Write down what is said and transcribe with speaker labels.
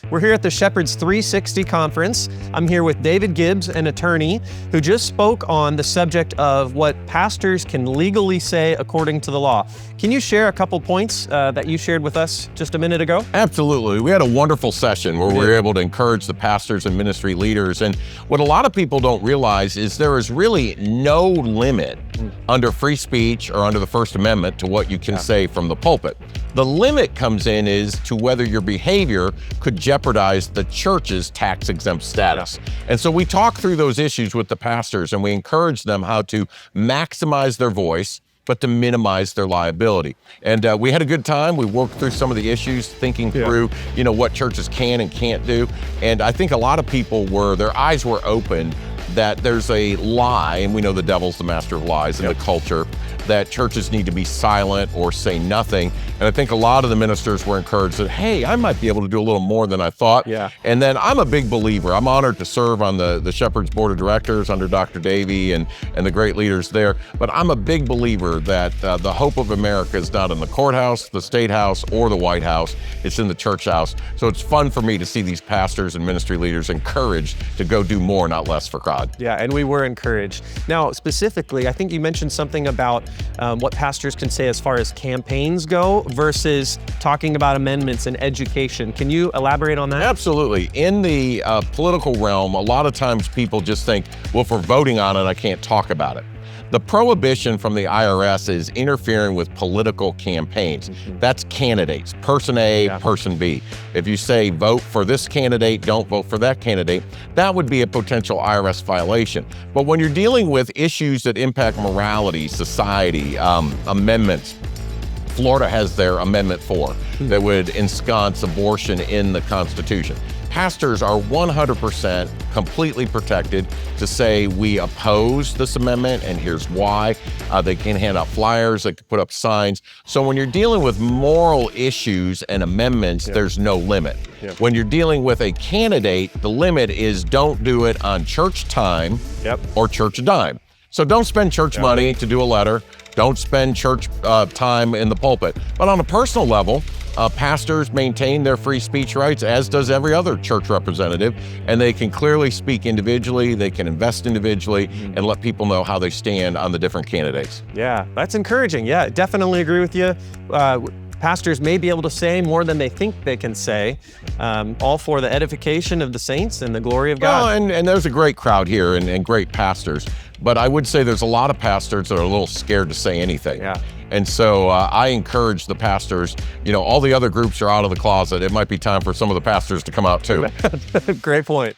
Speaker 1: We're here at the Shepherds 360 conference. I'm here with David Gibbs, an attorney, who just spoke on the subject of what pastors can legally say according to the law. Can you share a couple points that you shared with us just a minute ago?
Speaker 2: Absolutely. We had a wonderful session where we were able to encourage the pastors and ministry leaders. And what a lot of people don't realize is there is really no limit under free speech or under the First Amendment to what you can say from the pulpit. The limit comes in is to whether your behavior could jeopardize the church's tax-exempt status. And so we talk through those issues with the pastors, and we encourage them how to maximize their voice, but to minimize their liability. And we had a good time. We worked through some of the issues, thinking through, what churches can and can't do. And I think a lot of people their eyes were opened that there's a lie, and we know the devil's the master of lies in the culture, that churches need to be silent or say nothing. And I think a lot of the ministers were encouraged that, hey, I might be able to do a little more than I thought. And then I'm a big believer. I'm honored to serve on the Shepherds Board of Directors under Dr. Davey and the great leaders there. But I'm a big believer that the hope of America is not in the courthouse, the state house, or the White House. It's in the church house. So it's fun for me to see these pastors and ministry leaders encouraged to go do more, not less for God.
Speaker 1: Yeah, and we were encouraged. Now, specifically, I think you mentioned something about what pastors can say as far as campaigns go versus talking about amendments and education. Can you elaborate on that?
Speaker 2: Absolutely. In the political realm, a lot of times people just think, well, if we're voting on it, I can't talk about it. The prohibition from the IRS is interfering with political campaigns. That's candidates, person A, person B. If you say vote for this candidate, don't vote for that candidate, that would be a potential IRS violation. But when you're dealing with issues that impact morality, society, amendments, Florida has their Amendment 4 that would ensconce abortion in the Constitution. Pastors are 100% completely protected to say we oppose this amendment and here's why. They can hand out flyers, they can put up signs. So when you're dealing with moral issues and amendments, there's no limit. When you're dealing with a candidate, the limit is don't do it on church time or church dime. So don't spend church money to do a letter. Don't spend church time in the pulpit. But on a personal level, pastors maintain their free speech rights, as does every other church representative, and they can clearly speak individually, they can invest individually, and let people know how they stand on the different candidates.
Speaker 1: Yeah, that's encouraging. Yeah, definitely agree with you. Pastors may be able to say more than they think they can say, all for the edification of the saints and the glory of God.
Speaker 2: Well, and there's a great crowd here and great pastors, but I would say there's a lot of pastors that are a little scared to say anything. And so I encourage the pastors, all the other groups are out of the closet. It might be time for some of the pastors to come out too.
Speaker 1: Great point.